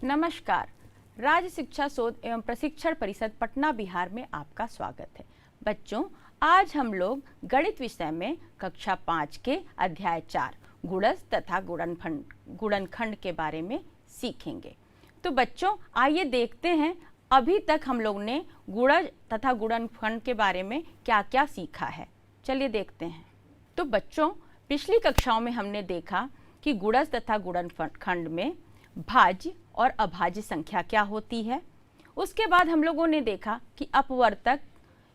नमस्कार। राज्य शिक्षा शोध एवं प्रशिक्षण परिषद पटना बिहार में आपका स्वागत है। बच्चों, आज हम लोग गणित विषय में कक्षा 5 के अध्याय 4 गुणज तथा गुणनखंड के बारे में सीखेंगे। तो बच्चों, आइए देखते हैं अभी तक हम लोग ने गुणज तथा गुणनखंड के बारे में क्या क्या सीखा है। चलिए देखते हैं। तो बच्चों, पिछली कक्षाओं में हमने देखा कि गुणज तथा गुणनखंड में भाज्य और अभाज्य संख्या क्या होती है। उसके बाद हम लोगों ने देखा कि अपवर्तक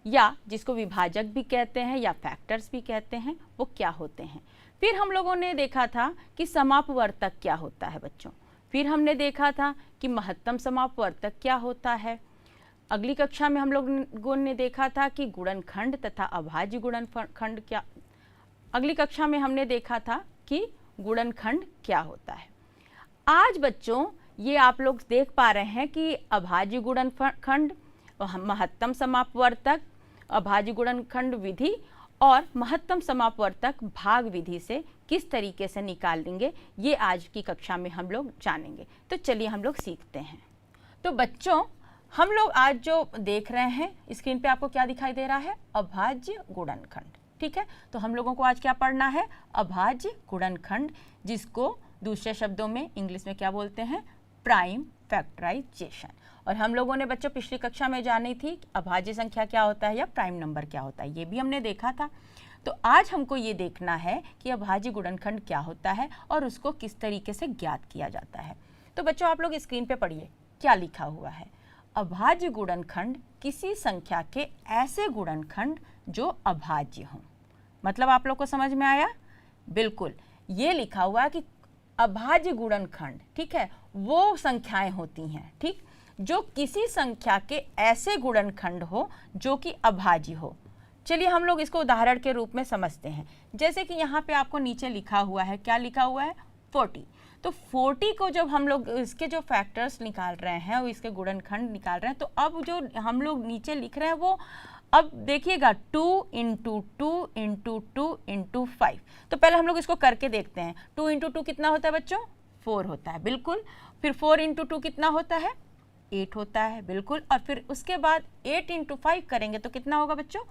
या जिसको विभाजक भी कहते हैं या फैक्टर्स भी कहते हैं वो क्या होते हैं। फिर हम लोगों ने देखा था कि समापवर्तक क्या होता है बच्चों। फिर हमने देखा था कि महत्तम समापवर्तक क्या होता है। अगली कक्षा में हम लोगों ने देखा था कि गुणनखंड तथा अभाज्य गुणनखंड क्या। अगली कक्षा में हमने देखा था कि गुणनखंड क्या होता है। आज बच्चों ये आप लोग देख पा रहे हैं कि अभाज्य गुणनखंड, महत्तम समापवर्तक, अभाज्य गुणनखंड विधि और महत्तम समापवर्तक भाग विधि से किस तरीके से निकालेंगे, ये आज की कक्षा में हम लोग जानेंगे। तो चलिए हम लोग सीखते हैं। तो बच्चों, हम लोग आज जो देख रहे हैं स्क्रीन पे आपको क्या दिखाई दे रहा है? अभाज्य गुणनखंड। ठीक है, तो हम लोगों को आज क्या पढ़ना है? अभाज्य गुणनखंड, जिसको दूसरे शब्दों में इंग्लिश में क्या बोलते हैं? Prime factorization. और हम लोगों ने बच्चों पिछली कक्षा में जानी थी अभाज्य संख्या क्या होता है या प्राइम नंबर क्या होता है, ये भी हमने देखा था। तो आज हमको ये देखना है कि अभाज्य गुणनखंड क्या होता है और उसको किस तरीके से ज्ञात किया जाता है। तो बच्चों आप लोग स्क्रीन पे पढ़िए क्या लिखा हुआ है। अभाज्य गुणनखंड किसी संख्या के ऐसे गुणनखंड जो अभाज्य हों। मतलब आप लोग को समझ में आया? बिल्कुल, ये लिखा हुआ है कि अभाज्य गुणनखंड, ठीक है, वो संख्याएं होती हैं, ठीक, जो किसी संख्या के ऐसे गुणनखंड हो जो कि अभाज्य हो। चलिए हम लोग इसको उदाहरण के रूप में समझते हैं। जैसे कि यहाँ पे आपको नीचे लिखा हुआ है, क्या लिखा हुआ है? 40। तो 40 को जब हम लोग इसके जो फैक्टर्स निकाल रहे हैं, वो इसके गुणनखंड निकाल रहे हैं, तो अब जो हम लोग नीचे लिख रहे हैं वो अब देखिएगा 2 × 2 × 2 × 5। तो पहले हम लोग इसको करके देखते हैं। 2 × 2 कितना होता है बच्चों? 4 होता है, बिल्कुल। फिर 4 × 2 कितना होता है? 8 होता है, बिल्कुल। और फिर उसके बाद 8 × 5 करेंगे तो कितना होगा बच्चों?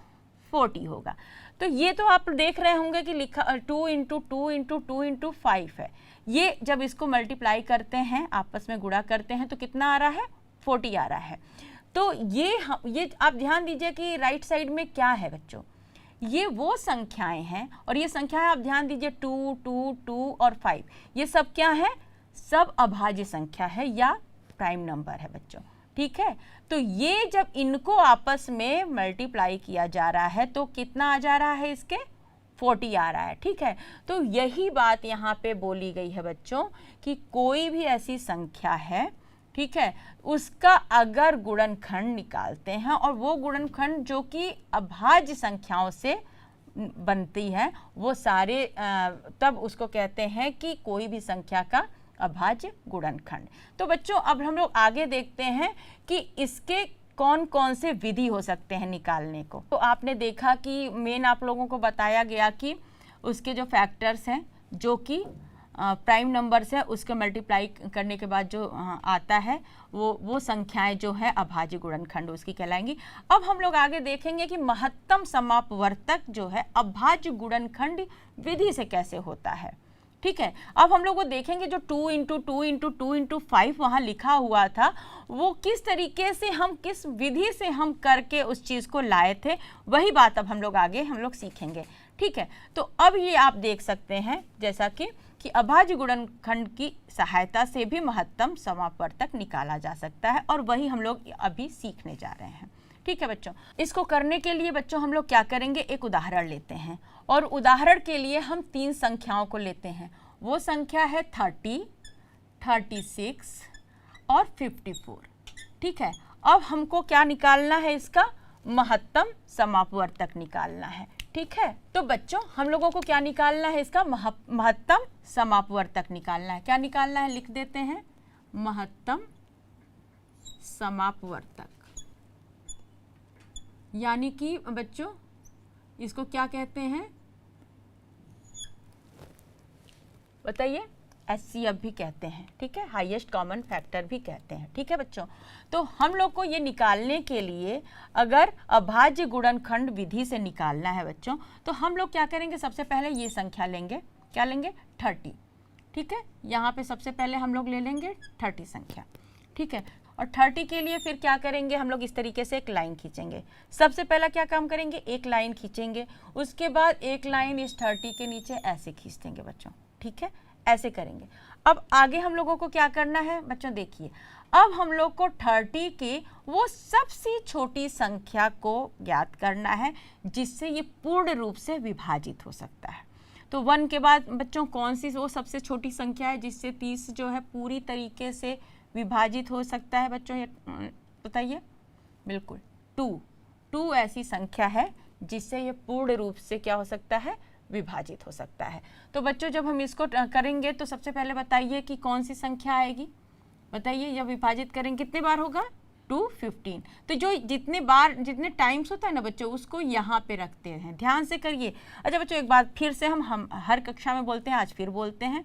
40 होगा। तो ये तो आप देख रहे होंगे कि लिखा 2 × 2 × 2 × 5 है। ये जब इसको मल्टीप्लाई करते हैं, आपस में गुणा करते हैं, तो कितना आ रहा है? 40 आ रहा है। तो ये आप ध्यान दीजिए कि राइट साइड में क्या है बच्चों? ये वो संख्याएं हैं, और ये संख्याएं आप ध्यान दीजिए 2, 2, 2 और 5, ये सब क्या है? सब अभाज्य संख्या है या प्राइम नंबर है बच्चों, ठीक है। तो ये जब इनको आपस में मल्टीप्लाई किया जा रहा है तो कितना आ जा रहा है? इसके 40 आ रहा है, ठीक है। तो यही बात यहाँ पे बोली गई है बच्चों कि कोई भी ऐसी संख्या है, ठीक है, उसका अगर गुणनखंड निकालते हैं और वो गुणनखंड जो कि अभाज्य संख्याओं से बनती है, वो सारे तब उसको कहते हैं कि कोई भी संख्या का अभाज्य गुणनखंड। तो बच्चों अब हम लोग आगे देखते हैं कि इसके कौन कौन से विधि हो सकते हैं निकालने को। तो आपने देखा कि मेन आप लोगों को बताया गया कि उसके जो फैक्टर्स हैं जो कि प्राइम नंबर से उसके मल्टीप्लाई करने के बाद जो आता है वो संख्याएं जो है अभाज्य गुणनखंड उसकी कहलाएंगी। अब हम लोग आगे देखेंगे कि महत्तम समापवर्तक जो है अभाज्य गुणनखंड विधि से कैसे होता है, ठीक है। अब हम लोग वो देखेंगे जो 2 × 2 × 2 × 5 वहाँ लिखा हुआ था, वो किस तरीके से हम किस विधि से हम करके उस चीज़ को लाए थे, वही बात अब हम लोग आगे सीखेंगे, ठीक है। तो अब ये आप देख सकते हैं जैसा कि अभाज्य गुणनखंड की सहायता से भी महत्तम समापवर्तक निकाला जा सकता है, और वही हम लोग अभी सीखने जा रहे हैं, ठीक है बच्चों। इसको करने के लिए बच्चों हम लोग क्या करेंगे? एक उदाहरण लेते हैं, और उदाहरण के लिए हम 3 संख्याओं को लेते हैं। वो संख्या है 30, 36 और 54, ठीक है। अब हमको क्या निकालना है? इसका महत्तम समापवर्तक निकालना है, ठीक है। तो बच्चों हम लोगों को क्या निकालना है? इसका महत्तम समापवर्तक निकालना है। क्या निकालना है? लिख देते हैं, महत्तम समापवर्तक। यानी कि बच्चों इसको क्या कहते हैं? बताइए। HCF भी कहते हैं, ठीक है, हाईएस्ट कॉमन फैक्टर भी कहते हैं, ठीक है बच्चों। तो हम लोग को ये निकालने के लिए अगर अभाज्य गुणनखंड विधि से निकालना है बच्चों, तो हम लोग क्या करेंगे, सबसे पहले ये संख्या लेंगे, क्या लेंगे, 30, ठीक है। यहाँ पे सबसे पहले हम लोग ले लेंगे 30 संख्या, ठीक है। और 30 के लिए फिर क्या करेंगे, हम लोग इस तरीके से एक लाइन खींचेंगे। सबसे पहला क्या काम करेंगे, एक लाइन खींचेंगे, उसके बाद एक लाइन इस 30 के नीचे ऐसे खींच देंगे बच्चों, ठीक है, ऐसे करेंगे। अब आगे हम लोगों को क्या करना है बच्चों, देखिए अब हम लोग को 30 की वो सबसे छोटी संख्या को ज्ञात करना है जिससे ये पूर्ण रूप से विभाजित हो सकता है। तो 1 के बाद बच्चों कौन सी वो सबसे छोटी संख्या है जिससे 30 जो है पूरी तरीके से विभाजित हो सकता है बच्चों, ये बताइए। बिल्कुल 2 ऐसी संख्या है जिससे ये पूर्ण रूप से क्या हो सकता है, विभाजित हो सकता है। तो बच्चों जब हम इसको करेंगे तो सबसे पहले बताइए कि कौन सी संख्या आएगी, बताइए। जब विभाजित करेंगे कितने बार होगा, 2 15। तो जो जितने टाइम्स होता है ना बच्चों, उसको यहाँ पे रखते हैं, ध्यान से करिए। अच्छा बच्चों, एक बात फिर से हम हर कक्षा में बोलते हैं, आज फिर बोलते हैं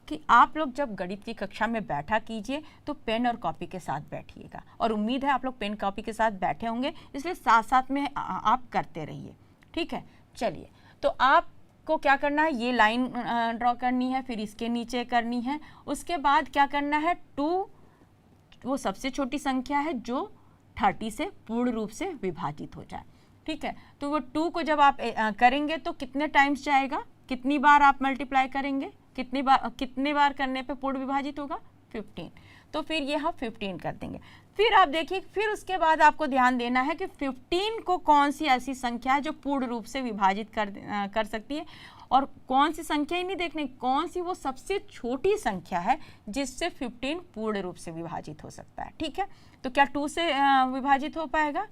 कि आप लोग जब गणित की कक्षा में बैठा कीजिए तो पेन और कॉपी के साथ बैठिएगा, और उम्मीद है आप लोग पेन कॉपी के साथ बैठे होंगे, इसलिए साथ साथ में आप करते रहिए, ठीक है। चलिए, तो आपको क्या करना है, ये लाइन ड्रॉ करनी है, फिर इसके नीचे करनी है। उसके बाद क्या करना है, 2 वो सबसे छोटी संख्या है जो 30 से पूर्ण रूप से विभाजित हो जाए, ठीक है। तो वो 2 को जब आप करेंगे तो कितने टाइम्स जाएगा, कितनी बार आप मल्टीप्लाई करेंगे, कितने बार करने पे पूर्ण विभाजित होगा, 15। तो फिर ये हम 15 कर देंगे। फिर आप देखिए, फिर उसके बाद आपको ध्यान देना है कि 15 को कौन सी ऐसी संख्या है जो पूर्ण रूप से विभाजित कर सकती है, और कौन सी संख्या ही नहीं देखने, कौन सी वो सबसे छोटी संख्या है जिससे 15 पूर्ण रूप से विभाजित हो सकता है, ठीक है। तो क्या 2 से विभाजित हो पाएगा,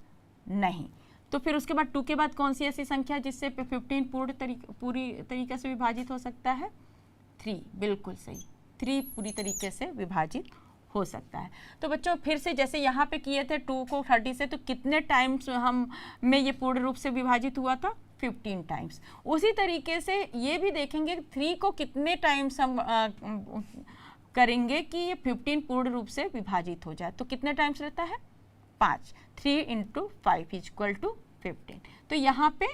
नहीं। तो फिर उसके बाद 2 के बाद कौन सी ऐसी संख्या है जिससे 15 पूरी तरीके से विभाजित हो सकता है, 3, बिल्कुल सही, 3 पूरी तरीके से विभाजित हो सकता है। तो बच्चों फिर से जैसे यहाँ पे किए थे 2 को 30 से, तो कितने टाइम्स हम में ये पूर्ण रूप से विभाजित हुआ था, 15 टाइम्स। उसी तरीके से ये भी देखेंगे 3 को कितने टाइम्स हम करेंगे कि ये 15 पूर्ण रूप से विभाजित हो जाए, तो कितने टाइम्स रहता है, 5। 3 × 5 = 15। तो यहाँ पे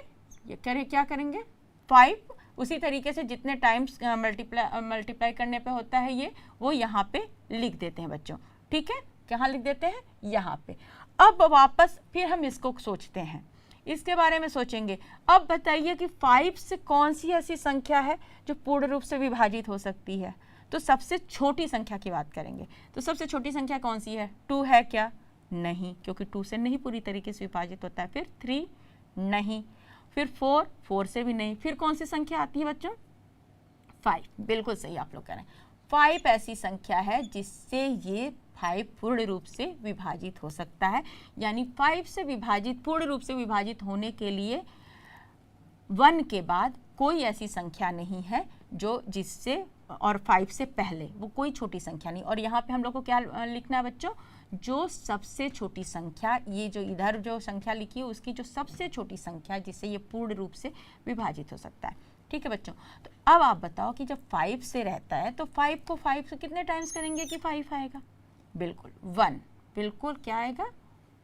ये क्या करेंगे, 5 उसी तरीके से जितने टाइम्स मल्टीप्लाई करने पे होता है ये, वो यहाँ पे लिख देते हैं बच्चों, ठीक है। कहाँ लिख देते हैं, यहाँ पे। अब वापस फिर हम इसको सोचते हैं, इसके बारे में सोचेंगे। अब बताइए कि 5 से कौन सी ऐसी संख्या है जो पूर्ण रूप से विभाजित हो सकती है। तो सबसे छोटी संख्या की बात करेंगे, तो सबसे छोटी संख्या कौन सी है, 2 है क्या, नहीं, क्योंकि 2 से नहीं पूरी तरीके से विभाजित होता है। फिर 3 नहीं, फिर 4 से भी नहीं। फिर कौन सी संख्या आती है बच्चों, 5, बिल्कुल सही आप लोग कह रहे हैं। 5 ऐसी संख्या है जिससे ये 5 पूर्ण रूप से विभाजित हो सकता है, यानी 5 से विभाजित, पूर्ण रूप से विभाजित होने के लिए 1 के बाद कोई ऐसी संख्या नहीं है जो जिससे, और 5 से पहले वो कोई छोटी संख्या नहीं। और यहाँ पे हम लोग को क्या लिखना है बच्चों, जो सबसे छोटी संख्या, ये जो इधर जो संख्या लिखी है उसकी जो सबसे छोटी संख्या जिससे ये पूर्ण रूप से विभाजित हो सकता है, ठीक है बच्चों। तो अब आप बताओ कि जब 5 से रहता है तो 5 को 5 से कितने टाइम्स करेंगे कि 5 आएगा, बिल्कुल 1, बिल्कुल क्या आएगा,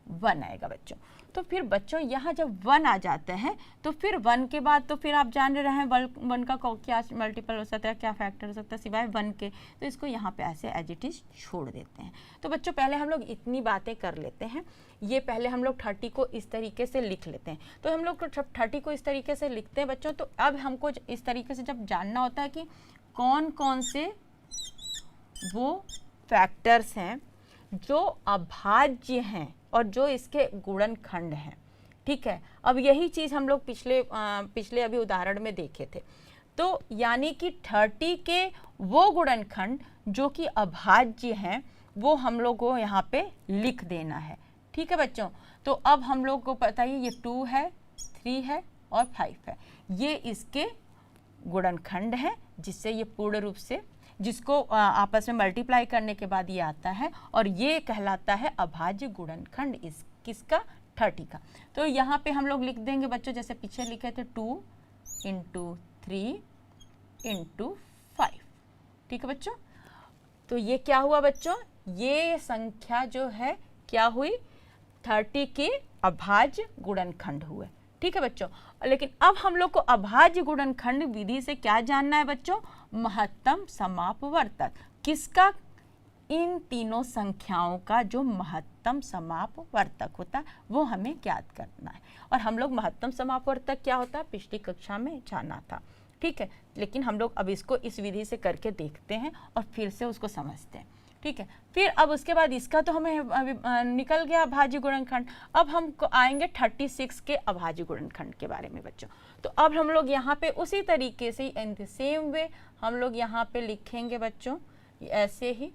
1 आएगा बच्चों। तो फिर बच्चों यहाँ जब 1 आ जाता है तो फिर 1 के बाद तो फिर आप जान रहे हैं 1 का क्या मल्टीपल हो सकता है, क्या फैक्टर हो सकता है सिवाय 1 के। तो इसको यहाँ पे ऐसे एज इट इज छोड़ देते हैं। तो बच्चों पहले हम लोग इतनी बातें कर लेते हैं, ये पहले हम लोग 30 को इस तरीके से लिख लेते हैं। तो हम लोग 30 को इस तरीके से लिखते हैं बच्चों, तो अब हमको इस तरीके से जब जानना होता है कि कौन कौन से वो फैक्टर्स हैं जो अभाज्य हैं और जो इसके गुणनखंड हैं, ठीक है। अब यही चीज़ हम लोग पिछले अभी उदाहरण में देखे थे। तो यानी कि 30 के वो गुणनखंड जो कि अभाज्य हैं वो हम लोग को यहाँ पे लिख देना है, ठीक है बच्चों। तो अब हम लोग को पता ही ये 2 है, 3 है और 5 है, ये इसके गुणनखंड हैं जिससे ये पूर्ण रूप से, जिसको आपस में मल्टीप्लाई करने के बाद ये आता है, और ये कहलाता है अभाज्य गुणनखंड इस किसका, 30 का। तो यहाँ पे हम लोग लिख देंगे बच्चों जैसे पीछे लिखे थे 2 × 3 × 5, ठीक है बच्चों। तो ये क्या हुआ बच्चों, ये संख्या जो है क्या हुई, 30 के अभाज्य गुणनखंड हुए। ठीक है बच्चों, लेकिन अब हम लोग को अभाज्य गुणनखंड विधि से क्या जानना है बच्चों, महत्तम समापवर्तक। किसका, इन तीनों संख्याओं का जो महत्तम समापवर्तक होता है वो हमें ज्ञात करना है। और हम लोग महत्तम समापवर्तक क्या होता है पिछली कक्षा में जाना था। ठीक है, लेकिन हम लोग अब इसको इस विधि से करके देखते हैं और फिर से उसको समझते हैं। ठीक है, फिर अब उसके बाद इसका तो हमें निकल गया अभाज्य गुणनखंड। अब हम आएंगे 36 के अभाज्य गुणनखंड के बारे में बच्चों। तो अब हम लोग यहाँ पे उसी तरीके से इन द सेम वे हम लोग यहाँ पे लिखेंगे बच्चों, ऐसे ही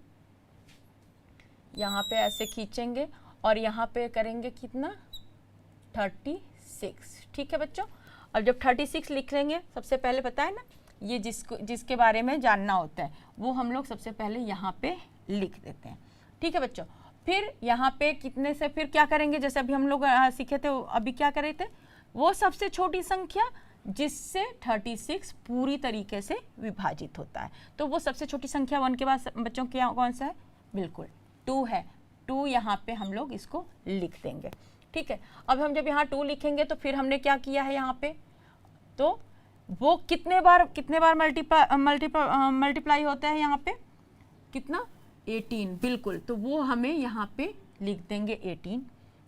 यहाँ पे ऐसे खींचेंगे और यहाँ पे करेंगे कितना, 36। ठीक है बच्चों, अब जब 36 लिख लेंगे, सबसे पहले पता है ना, ये जिसके बारे में जानना होता है वो हम लोग सबसे पहले यहाँ पे लिख देते हैं। ठीक है बच्चों, फिर यहाँ पे कितने से फिर क्या करेंगे, जैसे अभी हम लोग सीखे थे, अभी क्या कर रहे थे, वो सबसे छोटी संख्या जिससे 36 पूरी तरीके से विभाजित होता है। तो वो सबसे छोटी संख्या 1 के बाद बच्चों क्या कौन सा है, बिल्कुल 2 है। 2 यहाँ पे हम लोग इसको लिख देंगे। ठीक है, अब हम जब यहाँ 2 लिखेंगे तो फिर हमने क्या किया है यहाँ पे, तो वो कितने बार मल्टीप्लाई होता है यहाँ पे, कितना, 18, बिल्कुल। तो वो हमें यहाँ पे लिख देंगे 18।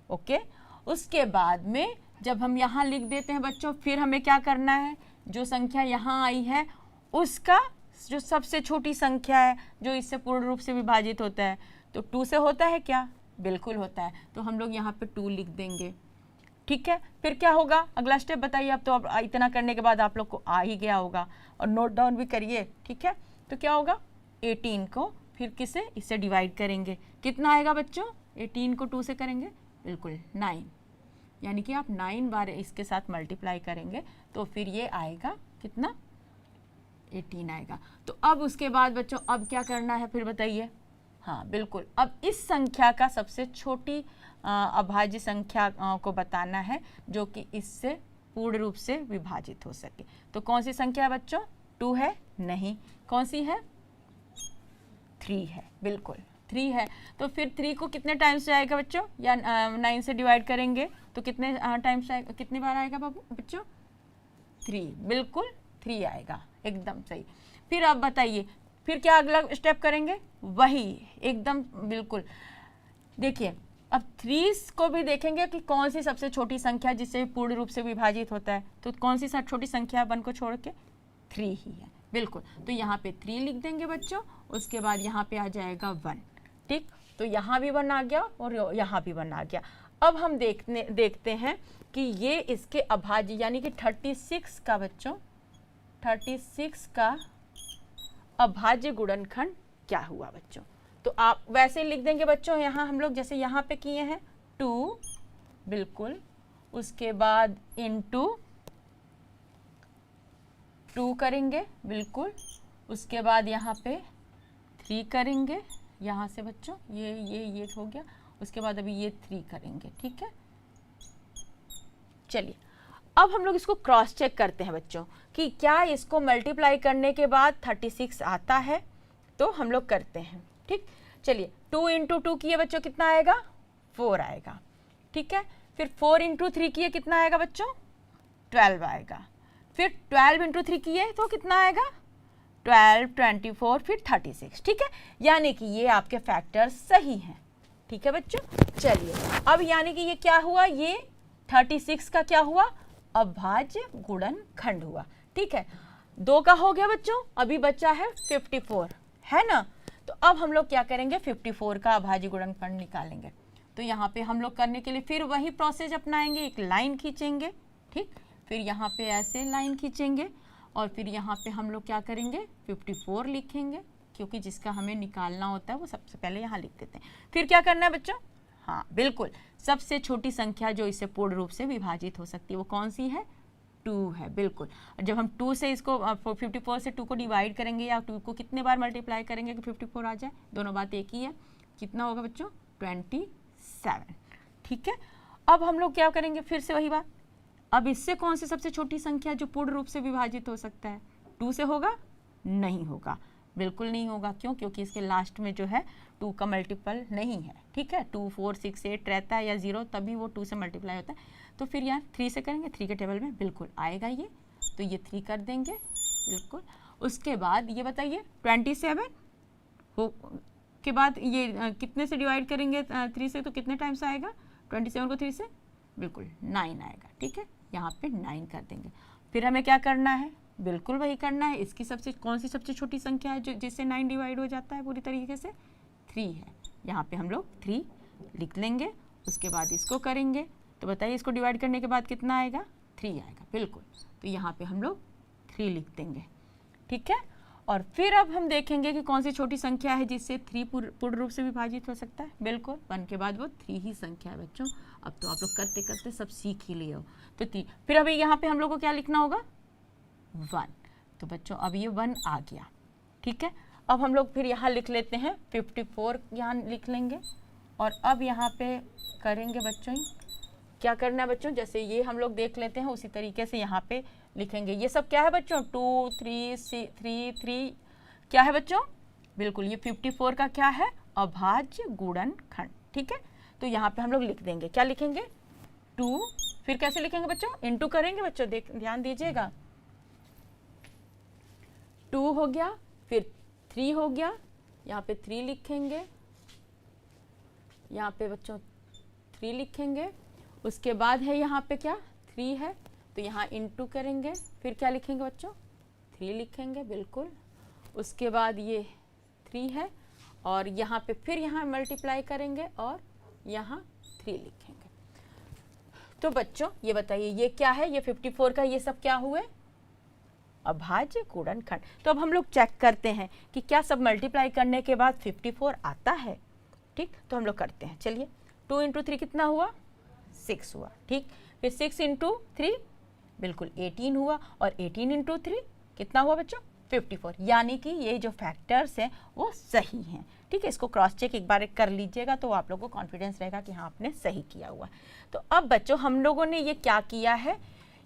ओके, उसके बाद में जब हम यहाँ लिख देते हैं बच्चों, फिर हमें क्या करना है, जो संख्या यहाँ आई है उसका जो सबसे छोटी संख्या है जो इससे पूर्ण रूप से विभाजित होता है, तो 2 से होता है क्या, बिल्कुल होता है। तो हम लोग यहाँ पे 2 लिख देंगे। ठीक है, फिर क्या होगा, अगला स्टेप बताइए। अब तो अब इतना करने के बाद आप लोग को आ ही गया होगा और नोट डाउन भी करिए। ठीक है, तो क्या होगा, 18 को फिर किसे, इससे डिवाइड करेंगे, कितना आएगा बच्चों, 18 को 2 से करेंगे, बिल्कुल 9, यानी कि आप 9 बार इसके साथ मल्टीप्लाई करेंगे तो फिर ये आएगा कितना, 18 आएगा। तो अब उसके बाद बच्चों अब क्या करना है फिर बताइए, हाँ बिल्कुल, अब इस संख्या का सबसे छोटी अभाज्य संख्या को बताना है जो कि इससे पूर्ण रूप से विभाजित हो सके। तो कौन सी संख्या है बच्चों, 2 है, नहीं, कौन सी है, 3 है, बिल्कुल 3 है। तो फिर 3 को कितने टाइम्स से आएगा बच्चों, या 9 से डिवाइड करेंगे तो कितने टाइम्स आएगा, कितनी बार आएगा बाबू बच्चों, 3, बिल्कुल 3 आएगा, एकदम सही। फिर आप बताइए फिर क्या अगला स्टेप करेंगे, वही एकदम बिल्कुल। देखिए अब 3 को भी देखेंगे कि कौन सी सबसे छोटी संख्या जिससे पूर्ण रूप से विभाजित होता है, तो कौन सी छोटी संख्या 1 को छोड़ के, 3 ही है, बिल्कुल। तो यहाँ पे 3 लिख देंगे बच्चों, उसके बाद यहाँ पे आ जाएगा 1। ठीक, तो यहाँ भी 1 आ गया और यहाँ भी 1 आ गया। अब हम देखते हैं कि ये इसके अभाज्य यानी कि 36 का बच्चों, 36 का अभाज्य गुणनखंड क्या हुआ बच्चों। तो आप वैसे लिख देंगे बच्चों, यहाँ हम लोग जैसे यहाँ पे किए हैं 2, बिल्कुल, उसके बाद इनटू 2 करेंगे, बिल्कुल, उसके बाद यहाँ पे 3 करेंगे, यहाँ से बच्चों ये हो गया, उसके बाद अभी ये 3 करेंगे। ठीक है, चलिए अब हम लोग इसको क्रॉस चेक करते हैं बच्चों कि क्या इसको मल्टीप्लाई करने के बाद 36 आता है, तो हम लोग करते हैं। ठीक, चलिए 2 इंटू 2 किए बच्चों कितना आएगा, 4 आएगा। ठीक है, फिर 4 इंटू 3 किए कितना आएगा बच्चों, 12 आएगा। फिर 12 इंटू 3 किए तो कितना आएगा, 12, 24, फिर 36। ठीक है, यानी कि ये आपके फैक्टर सही हैं। ठीक है बच्चों, चलिए अब यानी कि ये क्या हुआ, ये 36 का क्या हुआ, अभाज्य गुणनखंड हुआ। ठीक है, 2 का हो गया बच्चों, अभी बचा है 54, है ना। तो अब हम लोग क्या करेंगे, 54 का अभाज्य गुणनखंड निकालेंगे। तो यहाँ पे हम लोग करने के लिए फिर वही प्रोसेस अपनाएंगे, एक लाइन खींचेंगे। ठीक, फिर यहाँ पे ऐसे लाइन खींचेंगे और फिर यहाँ पे हम लोग क्या करेंगे, 54 लिखेंगे, क्योंकि जिसका हमें निकालना होता है वो सबसे पहले यहाँ लिख देते हैं। फिर क्या करना है बच्चों, हाँ बिल्कुल, सबसे छोटी संख्या जो इससे पूर्ण रूप से विभाजित हो सकती है वो कौन सी है, 2 है, बिल्कुल। जब हम 2 से इसको 54 से 2 को डिवाइड करेंगे या 2 को कितने बार मल्टीप्लाई करेंगे कि 54 आ जाए, दोनों बात एक ही है। कितना होगा बच्चों, 27। ठीक है, अब हम लोग क्या करेंगे, फिर से वही बात, अब इससे कौन सी सबसे छोटी संख्या जो पूर्ण रूप से विभाजित हो सकता है, 2 से होगा, नहीं होगा, बिल्कुल नहीं होगा। क्यों? क्योंकि इसके लास्ट में जो है 2 का मल्टीपल नहीं है। ठीक है, 2, 4, 6, 8 रहता है या 0, तभी वो 2 से मल्टीप्लाई होता है। तो फिर यार 3 से करेंगे, 3 के टेबल में बिल्कुल आएगा ये, तो ये 3 कर देंगे बिल्कुल। उसके बाद ये बताइए 27 हो के बाद ये कितने से डिवाइड करेंगे 3 से, तो कितने टाइम्स आएगा 27 को 3 से? बिल्कुल 9 आएगा। ठीक है, यहाँ पे 9 कर देंगे। फिर हमें क्या करना है? बिल्कुल वही करना है। इसकी कौन सी सबसे छोटी संख्या है जो जिससे 9 डिवाइड हो जाता है पूरी तरीके से? 3 है। यहाँ पे हम लोग 3 लिख लेंगे। उसके बाद इसको करेंगे, तो बताइए इसको डिवाइड करने के बाद कितना आएगा? 3 आएगा बिल्कुल। तो यहाँ पे हम लोग 3 लिख देंगे। ठीक है, और फिर अब हम देखेंगे कि कौन सी छोटी संख्या है जिससे 3 पूर्ण रूप से विभाजित हो सकता है। बिल्कुल 1 के बाद वो 3 ही संख्या है बच्चों। अब तो आप लोग करते करते सब सीख ही लिए हो। तो 3, फिर अभी यहाँ पे हम लोग को क्या लिखना होगा? 1। तो बच्चों अब ये 1 आ गया। ठीक है, अब हम लोग फिर यहाँ लिख लेते हैं 54, यहाँ लिख लेंगे। और अब यहाँ पे करेंगे बच्चों, क्या करना है बच्चों? जैसे ये हम लोग देख लेते हैं उसी तरीके से यहाँ पे लिखेंगे। ये सब क्या है बच्चों? 2, 3, 3 क्या है बच्चों? बिल्कुल ये 54 का क्या है? अभाज्य गुणनखंड। ठीक है, तो यहाँ पे हम लोग लिख देंगे, क्या लिखेंगे? 2। फिर कैसे लिखेंगे बच्चों? इनटू करेंगे बच्चों, ध्यान दीजिएगा। 2 हो गया, फिर 3 हो गया, यहाँ पे 3 लिखेंगे, यहाँ पे बच्चों 3 लिखेंगे। उसके बाद है यहाँ पे क्या? 3 है, तो यहाँ इनटू करेंगे। फिर क्या लिखेंगे बच्चों? 3 लिखेंगे बिल्कुल। उसके बाद ये 3 है, और यहाँ पे फिर यहाँ मल्टीप्लाई करेंगे और यहाँ 3 लिखेंगे। तो बच्चों ये बताइए ये क्या है? ये 54 का ये सब क्या हुए? अभाज्य गुणनखंड। तो अब हम लोग चेक करते हैं कि क्या सब मल्टीप्लाई करने के बाद 54 आता है। ठीक, तो हम लोग करते हैं। चलिए 2 × 3 कितना हुआ? 6 हुआ। ठीक, फिर 6 × 3 बिल्कुल 18 हुआ, और 18 × 3 कितना हुआ बच्चों? 54। यानी कि ये जो फैक्टर्स हैं वो सही हैं। ठीक है, इसको क्रॉस चेक एक बार कर लीजिएगा तो आपलोगों को कॉन्फिडेंस रहेगा कि हाँ आपने सही किया हुआ। तो अब बच्चों हम लोगों ने ये क्या किया है?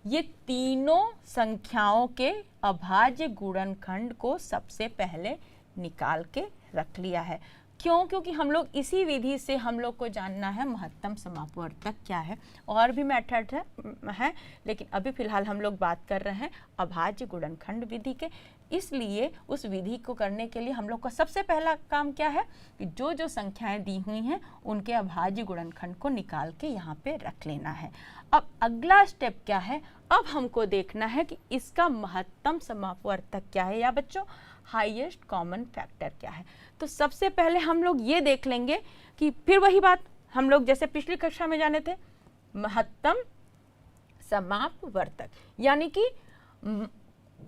ये तीनों संख्याओं के अभाज्य गुणनखंड को सबसे पहले निकाल के रख लिया है। क्यों? क्योंकि हम लोग इसी विधि से हम लोग को जानना है महत्तम समापवर्तक क्या है। और भी मेथड है, लेकिन अभी फिलहाल हम लोग बात कर रहे हैं अभाज्य गुणनखंड विधि के। इसलिए उस विधि को करने के लिए हम लोग का सबसे पहला काम क्या है कि जो जो संख्याएं दी हुई हैं उनके अभाज्य गुणनखंड को निकाल के यहाँ पे रख लेना है। अब अगला स्टेप क्या है? अब हमको देखना है कि इसका महत्तम समापवर्तक क्या है, या बच्चों हाईएस्ट कॉमन फैक्टर क्या है। तो सबसे पहले हम लोग ये देख लेंगे कि फिर वही बात हम लोग जैसे पिछली कक्षा में जाने थे, महत्तम समापवर्तक, यानी कि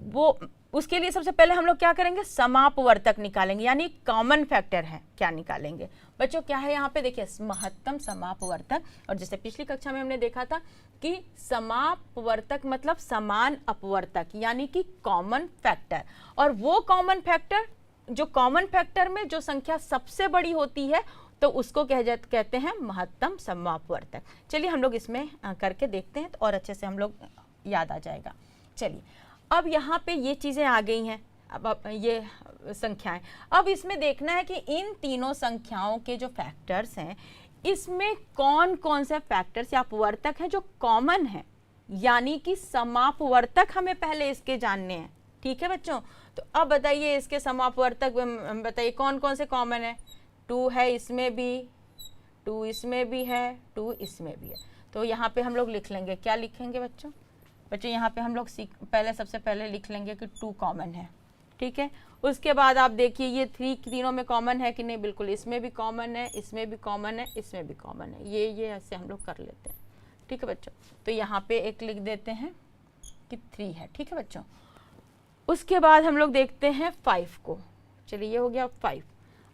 वो उसके लिए सबसे पहले हम लोग क्या करेंगे? समापवर्तक निकालेंगे, यानी कॉमन फैक्टर है क्या निकालेंगे। बच्चों क्या है यहाँ पे देखिए महत्तम समापवर्तक। और जैसे पिछली कक्षा में हमने देखा था कि समापवर्तक मतलब समान अपवर्तक, यानी कि कॉमन फैक्टर। और वो कॉमन फैक्टर जो कॉमन फैक्टर में जो संख्या सबसे बड़ी होती है तो उसको कहते हैं महत्तम समापवर्तक। चलिए हम लोग इसमें करके देखते हैं तो और अच्छे से हम लोग याद आ जाएगा। चलिए अब यहाँ पे ये चीज़ें आ गई हैं, अब ये संख्याएं। अब इसमें देखना है कि इन तीनों संख्याओं के जो फैक्टर्स हैं इसमें कौन कौन से फैक्टर्स या अपवर्तक हैं जो कॉमन है, यानी कि समापवर्तक हमें पहले इसके जानने हैं। ठीक है बच्चों, तो अब बताइए इसके समापवर्तक बताइए कौन कौन से कॉमन है। 2 है इसमें भी, 2 इसमें भी है, 2 इसमें भी है। तो यहाँ पे हम लोग लिख लेंगे, क्या लिखेंगे बच्चों? बच्चों यहाँ पे हम लोग सबसे पहले लिख लेंगे कि 2 कॉमन है। ठीक है, उसके बाद आप देखिए ये 3 तीनों में कॉमन है कि नहीं? बिल्कुल इसमें भी कॉमन है, इसमें भी कॉमन है, इसमें भी कॉमन है। ये ऐसे हम लोग कर लेते हैं। ठीक है बच्चों, तो यहाँ पे एक लिख देते हैं कि 3 है। ठीक है बच्चों, उसके बाद हम लोग देखते हैं 5 को। चलिए ये हो गया 5।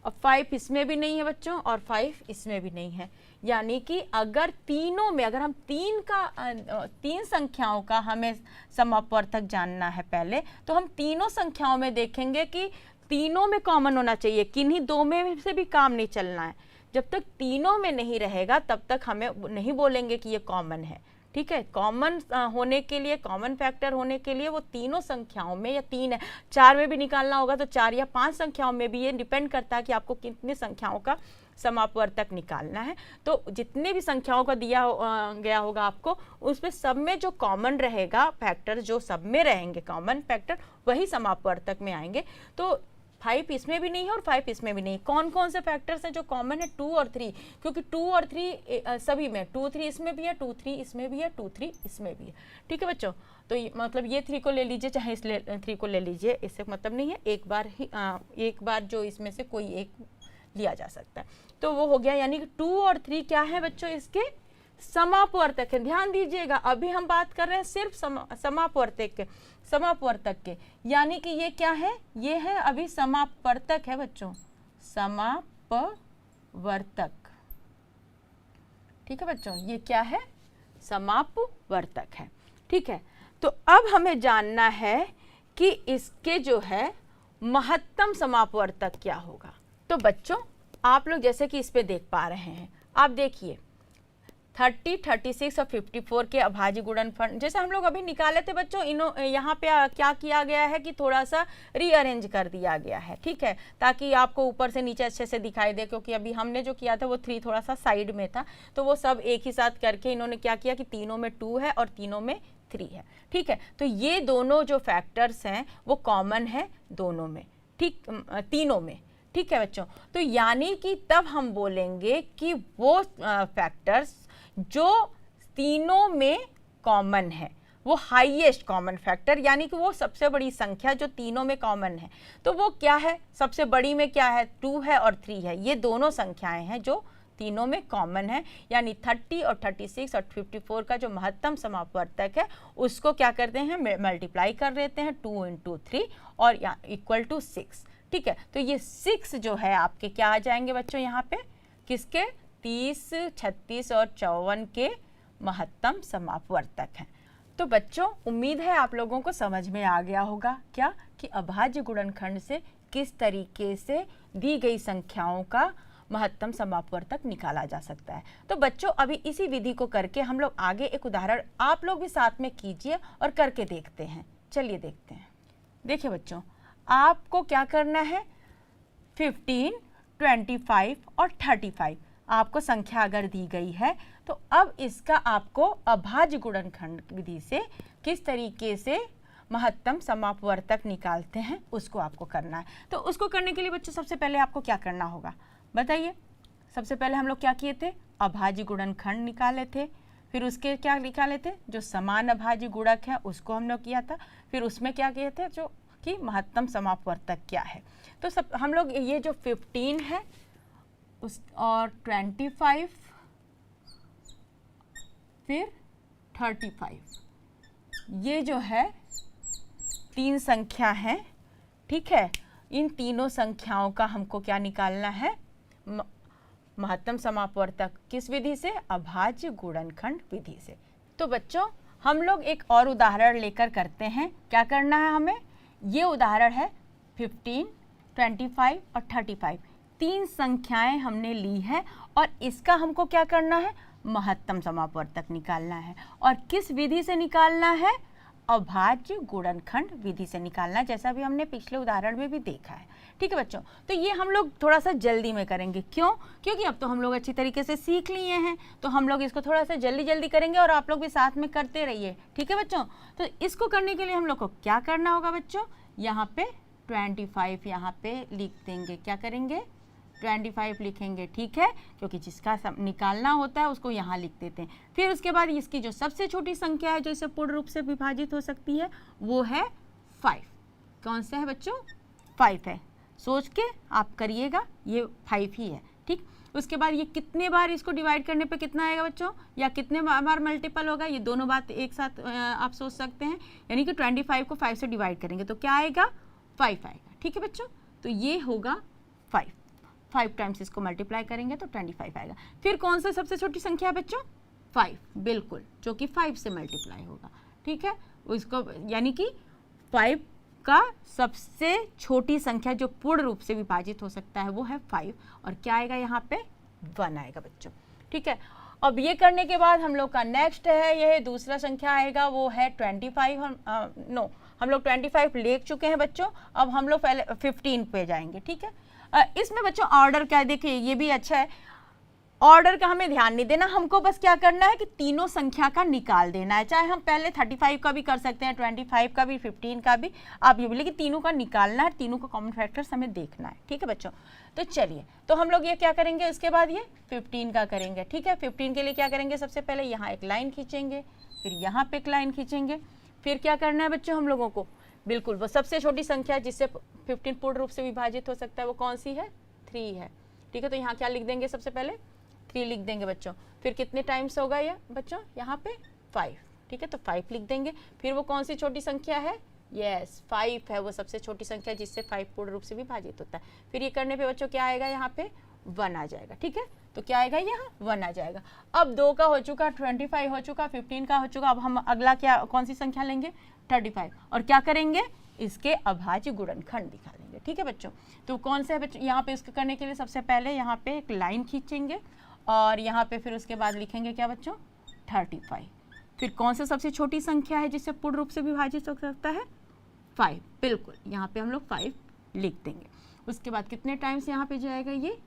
अब 5 इसमें भी नहीं है बच्चों और 5 इसमें भी नहीं है, यानी कि अगर तीनों में अगर हम 3 संख्याओं का हमें समापवर्तक जानना है पहले, तो हम तीनों संख्याओं में देखेंगे कि तीनों में कॉमन होना चाहिए, किन्हीं 2 में से भी काम नहीं चलना है। जब तक तीनों में नहीं रहेगा तब तक हमें नहीं बोलेंगे कि ये कॉमन है। ठीक है। कॉमन होने के लिए, कॉमन फैक्टर होने के लिए वो तीनों संख्याओं में, या 3 है 4 में भी निकालना होगा तो 4 या 5 संख्याओं में भी, ये डिपेंड करता है कि आपको कितनी संख्याओं का समापवर्तक निकालना है। तो जितने भी संख्याओं का दिया गया होगा आपको, उसमें सब में जो कॉमन रहेगा फैक्टर, जो सब में रहेंगे कॉमन फैक्टर, वही समापवर्तक में आएंगे। तो 5 इसमें भी नहीं है और 5 इसमें भी नहीं। कौन कौन से फैक्टर्स हैं जो कॉमन है? 2 और 3, क्योंकि 2 और 3 सभी में, 2 3 इसमें भी है, 2 3 इसमें भी है, 2 3 इसमें भी है। ठीक है बच्चों, तो मतलब ये 3 को ले लीजिए, चाहे इस 3 को ले लीजिए, इससे मतलब नहीं है, एक बार जो इसमें से कोई एक लिया जा सकता है। तो वो हो गया, यानी कि 2 और 3 क्या है बच्चों? इसके समापवर्तक है। ध्यान दीजिएगा, अभी हम बात कर रहे हैं सिर्फ समापवर्तक के, यानी कि ये क्या है? ये है अभी समापवर्तक है बच्चों, समापवर्तक। ठीक है बच्चों, ये क्या है? समापवर्तक है। ठीक है, तो अब हमें जानना है कि इसके जो है महत्तम समापवर्तक क्या होगा। तो बच्चों आप लोग जैसे कि इस पे देख पा रहे हैं, आप देखिए 30, 36 और 54 के अभाज्य गुणनफल जैसे हम लोग अभी निकाले थे बच्चों, यहाँ पे क्या किया गया है कि थोड़ा सा रीअरेंज कर दिया गया है। ठीक है, ताकि आपको ऊपर से नीचे अच्छे से दिखाई दे, क्योंकि अभी हमने जो किया था वो 3 थोड़ा सा साइड में था, तो वो सब एक ही साथ करके इन्होंने क्या किया कि तीनों में 2 है और तीनों में 3 है। ठीक है, तो ये दोनों जो फैक्टर्स हैं वो कॉमन है दोनों में, ठीक, तीनों में। ठीक है बच्चों, तो यानी कि तब हम बोलेंगे कि वो फैक्टर्स जो तीनों में कॉमन है, वो हाईएस्ट कॉमन फैक्टर, यानी कि वो सबसे बड़ी संख्या जो तीनों में कॉमन है, तो वो क्या है? सबसे बड़ी में क्या है? 2 है और 3 है। ये दोनों संख्याएं हैं जो तीनों में कॉमन है, यानी 30 और 36 और 54 का जो महत्तम समापवर्तक है उसको क्या करते हैं? मल्टीप्लाई कर देते हैं 2 × 3 और इक्वल टू 6। ठीक है, तो ये 6 जो है आपके क्या आ जाएंगे बच्चों यहाँ पे? किसके? 30, 36 और 54 के महत्तम समापवर्तक हैं। तो बच्चों उम्मीद है आप लोगों को समझ में आ गया होगा क्या कि अभाज्य गुणनखंड से किस तरीके से दी गई संख्याओं का महत्तम समापवर्तक निकाला जा सकता है। तो बच्चों अभी इसी विधि को करके हम लोग आगे एक उदाहरण आप लोग भी साथ में कीजिए और करके देखते हैं। चलिए देखते हैं। देखिए बच्चों, आपको क्या करना है? 15, 25 और 35 आपको संख्या अगर दी गई है, तो अब इसका आपको अभाज्य गुणनखंड विधि से किस तरीके से महत्तम समापवर्तक निकालते हैं उसको आपको करना है। तो उसको करने के लिए बच्चों सबसे पहले आपको क्या करना होगा बताइए? सबसे पहले हम लोग क्या किए थे? अभाज्य गुणनखंड निकाले थे, फिर उसके क्या निकाले थे? जो समान अभाज्य गुणक है उसको हम लोग किया था, फिर उसमें क्या किए थे? जो कि महत्तम समापवर्तक क्या है। तो सब हम लोग ये जो 15 है उस और 25 फिर 35, ये जो है 3 संख्या है। ठीक है, इन तीनों संख्याओं का हमको क्या निकालना है? महत्तम समापवर्तक। किस विधि से? अभाज्य गुणनखंड विधि से। तो बच्चों हम लोग एक और उदाहरण लेकर करते हैं। क्या करना है हमें? ये उदाहरण है 15, 25 और 35, 3 संख्याएं हमने ली है और इसका हमको क्या करना है? महत्तम समापवर्तक निकालना है। और किस विधि से निकालना है? अभाज्य गुणनखंड विधि से निकालना, जैसा भी हमने पिछले उदाहरण में भी देखा है। ठीक है बच्चों, तो ये हम लोग थोड़ा सा जल्दी में करेंगे। क्यों? क्योंकि अब तो हम लोग अच्छी तरीके से सीख लिए हैं, तो हम लोग इसको थोड़ा सा जल्दी जल्दी करेंगे और आप लोग भी साथ में करते रहिए। ठीक है बच्चों, तो इसको करने के लिए हम लोग को क्या करना होगा बच्चों? यहाँ पे 25 यहाँ पे लिख देंगे। क्या करेंगे? 25 लिखेंगे। ठीक है, क्योंकि जिसका निकालना होता है उसको यहाँ लिख देते हैं। फिर उसके बाद इसकी जो सबसे छोटी संख्या है जो इसे पूर्ण रूप से विभाजित हो सकती है वो है 5। कौन सा है बच्चों? 5 है। सोच के आप करिएगा, ये 5 ही है। ठीक, उसके बाद ये कितने बार इसको डिवाइड करने पे कितना आएगा बच्चों, या कितने बार मल्टीपल होगा, ये दोनों बात एक साथ आप सोच सकते हैं। यानी कि 25 को 5 से डिवाइड करेंगे तो क्या आएगा? 5 आएगा। ठीक है बच्चों, तो ये होगा 5 टाइम्स इसको मल्टीप्लाई करेंगे तो 25 आएगा। फिर कौन सा सबसे छोटी संख्या है बच्चों? 5, बिल्कुल, जो कि 5 से मल्टीप्लाई होगा। ठीक है, उसको यानी कि 5 का सबसे छोटी संख्या जो पूर्ण रूप से विभाजित हो सकता है वो है 5, और क्या आएगा यहाँ पे? 1 आएगा बच्चों। ठीक है, अब ये करने के बाद हम लोग का नेक्स्ट है, यह दूसरा संख्या आएगा, वो है 25। हम लोग 25 ले चुके हैं बच्चों। अब हम लोग पहले 15 पे जाएंगे, ठीक है। इसमें बच्चों ऑर्डर क्या है, देखिए ये भी अच्छा है, ऑर्डर का हमें ध्यान नहीं देना, हमको बस क्या करना है कि तीनों संख्या का निकाल देना है। चाहे हम पहले 35 का भी कर सकते हैं, 25 का भी, 15 का भी, आप ये बोलिए कि तीनों का निकालना है, तीनों का कॉमन फैक्टर्स हमें देखना है, ठीक है बच्चों। तो चलिए, तो हम लोग ये क्या करेंगे, इसके बाद ये 15 का करेंगे, ठीक है। 15 के लिए क्या करेंगे, सबसे पहले यहाँ एक लाइन खींचेंगे, फिर यहाँ पे एक लाइन खींचेंगे, फिर क्या करना है बच्चों हम लोगों को, बिल्कुल वो सबसे छोटी संख्या जिससे 15 पूर्ण रूप से विभाजित हो सकता है वो कौन सी है, 3 है, ठीक है। तो यहाँ क्या लिख देंगे, सबसे पहले 3 लिख देंगे बच्चों। फिर कितने टाइम्स होगा ये बच्चों, यहाँ पे 5, ठीक है, तो 5 लिख देंगे। फिर वो कौन सी छोटी संख्या है, यस 5 है, वो सबसे छोटी संख्या जिससे 5 पूर्ण रूप से विभाजित होता है। फिर ये करने पे बच्चों क्या आएगा, यहाँ पे 1 आ जाएगा, ठीक है। तो क्या आएगा, यहाँ 1 आ जाएगा। अब 2 का हो चुका, 25 हो चुका, 15 का हो चुका। अब हम अगला क्या, कौन सी संख्या लेंगे, 35, और क्या करेंगे, इसके अभाज्य गुणनखंड निकालेंगे, ठीक है बच्चों। तो कौन से है बच्चों, यहाँ पे इसको करने के लिए सबसे पहले यहाँ पे एक लाइन खींचेंगे और यहाँ पे फिर उसके बाद लिखेंगे क्या बच्चों, 35। फिर कौन सा सबसे छोटी संख्या है जिससे पूर्ण रूप से विभाजित हो सकता है, 5, बिल्कुल यहाँ पे हम लोग 5 लिख देंगे। उसके बाद कितने टाइम्स यहाँ पे जाएगा, ये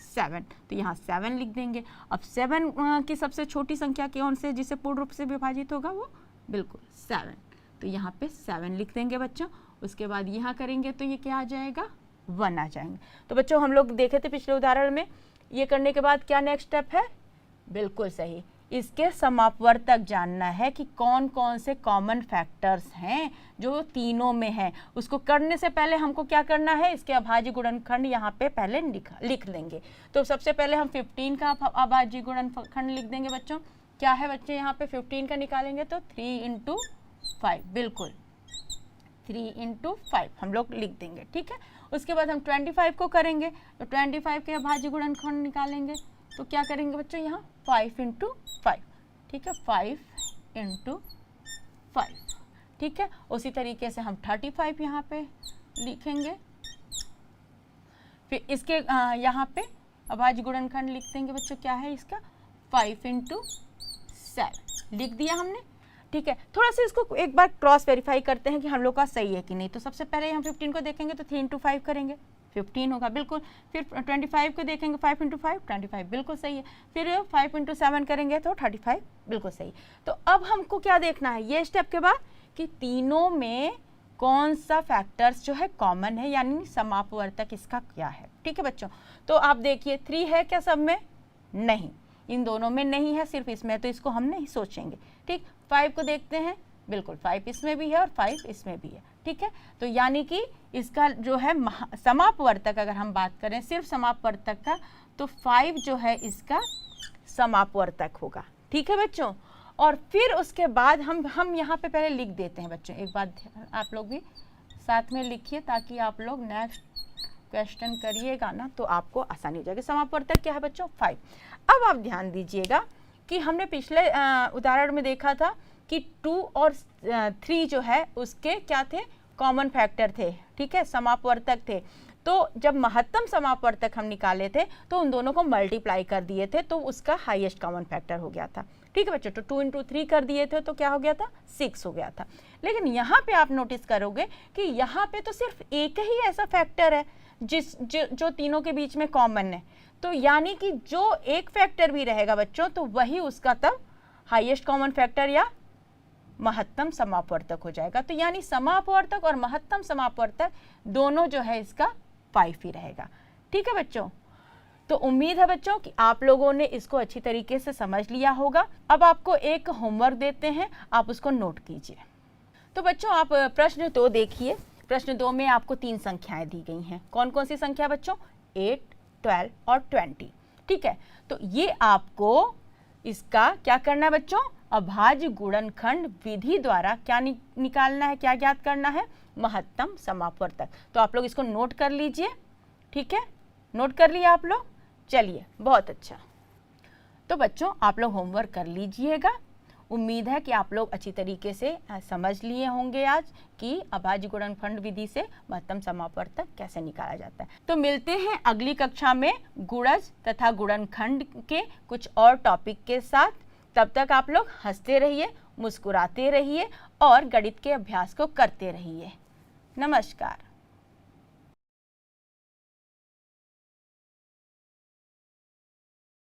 7, तो यहाँ 7 लिख देंगे। अब 7 की सबसे छोटी संख्या कौन से जिससे पूर्ण रूप से विभाजित होगा, वो बिल्कुल 7, तो यहाँ पे 7 लिख देंगे बच्चों। उसके बाद यहाँ करेंगे तो ये क्या आ जाएगा, 1 आ जाएंगे। तो बच्चों हम लोग देखे थे पिछले उदाहरण में, ये करने के बाद क्या नेक्स्ट स्टेप है, बिल्कुल सही, इसके समापवर्तक जानना है कि कौन कौन से कॉमन फैक्टर्स हैं जो तीनों में हैं। उसको करने से पहले हमको क्या करना है, इसके अभाज्य गुणनखंड यहाँ पे पहले लिख देंगे। तो सबसे पहले हम 15 का अभाज्य गुणनखंड लिख देंगे बच्चों। क्या है बच्चे, यहाँ पे 15 का निकालेंगे तो 3 × 5, बिल्कुल 3 × 5 हम लोग लिख देंगे, ठीक है। उसके बाद हम 25 को करेंगे, तो 25 के अभाज्य गुणनखंड निकालेंगे तो क्या करेंगे बच्चों, यहाँ 5 × 5, ठीक है, 5 × 5, ठीक है। उसी तरीके से हम 35 यहाँ पे लिखेंगे, फिर इसके यहाँ पे अभाज्य गुणनखंड लिख देंगे बच्चों, क्या है इसका, 5 × 7 लिख दिया हमने, ठीक है। थोड़ा सा इसको एक बार क्रॉस वेरीफाई करते हैं कि हम लोग का सही है कि नहीं। तो सबसे पहले हम 15 को देखेंगे तो 3 × 5 करेंगे, 15 होगा, बिल्कुल। फिर 25 को देखेंगे, 5 × 5, 25, बिल्कुल सही है। फिर 5 × 7 करेंगे तो 35, बिल्कुल सही। तो अब हमको क्या देखना है, ये स्टेप के बाद कि तीनों में कौन सा फैक्टर्स जो है कॉमन है, यानी समापवर्तक इसका क्या है, ठीक है बच्चों। तो आप देखिए 3 है क्या सब में, नहीं, इन दोनों में नहीं है, सिर्फ इसमें, तो इसको हम नहीं सोचेंगे, ठीक। 5 को देखते हैं, बिल्कुल 5 इसमें भी है और 5 इसमें भी है, ठीक है। तो यानी कि इसका जो है समापवर्तक, अगर हम बात करें सिर्फ समापवर्तक का, तो 5 जो है इसका समापवर्तक होगा, ठीक है बच्चों। और फिर उसके बाद हम यहाँ पे पहले लिख देते हैं बच्चों, एक बात आप लोग भी साथ में लिखिए ताकि आप लोग नेक्स्ट क्वेश्चन करिएगा ना तो आपको आसानी हो जाएगी। समापवर्तक क्या है बच्चों, 5। अब आप ध्यान दीजिएगा कि हमने पिछले उदाहरण में देखा था कि 2 और 3 जो है उसके क्या थे, कॉमन फैक्टर थे, ठीक है, समापवर्तक थे। तो जब महत्तम समापवर्तक हम निकाले थे तो उन दोनों को मल्टीप्लाई कर दिए थे, तो उसका हाईएस्ट कॉमन फैक्टर हो गया था, ठीक है बच्चों। तो 2 × 3 कर दिए थे तो क्या हो गया था, 6 हो गया था। लेकिन यहाँ पे आप नोटिस करोगे कि यहाँ पे तो सिर्फ एक ही ऐसा फैक्टर है जो तीनों के बीच में कॉमन है। तो यानी कि जो एक फैक्टर भी रहेगा बच्चों तो वही उसका तब हाईएस्ट कॉमन फैक्टर या महत्तम समापवर्तक हो जाएगा। तो यानी समापवर्तक और महत्तम समापवर्तक दोनों जो है इसका 5 ही रहेगा, ठीक है बच्चों। तो उम्मीद है बच्चों कि आप लोगों ने इसको अच्छी तरीके से समझ लिया होगा। अब आपको एक होमवर्क देते हैं, आप उसको नोट कीजिए। तो बच्चों आप प्रश्न 2 देखिए। प्रश्न 2 में आपको 3 संख्याएं दी गई हैं। कौन कौन सी संख्या बच्चों, 8, 12 और 20, ठीक है। तो ये आपको इसका क्या करना है बच्चों, अभाज्य गुणनखंड विधि द्वारा क्या निकालना है, क्या ज्ञात करना है, महत्तम समापवर्तक। तो आप लोग इसको नोट कर लीजिए, ठीक है, नोट कर लिया आप लोग, चलिए बहुत अच्छा। तो बच्चों आप लोग होमवर्क कर लीजिएगा। उम्मीद है कि आप लोग अच्छी तरीके से समझ लिए होंगे आज कि अभाज्य गुणनखंड विधि से महत्तम समापवर्तक कैसे निकाला जाता है। तो मिलते हैं अगली कक्षा में गुणज तथा गुणनखंड के कुछ और टॉपिक के साथ। तब तक आप लोग हंसते रहिए, मुस्कुराते रहिए और गणित के अभ्यास को करते रहिए। नमस्कार।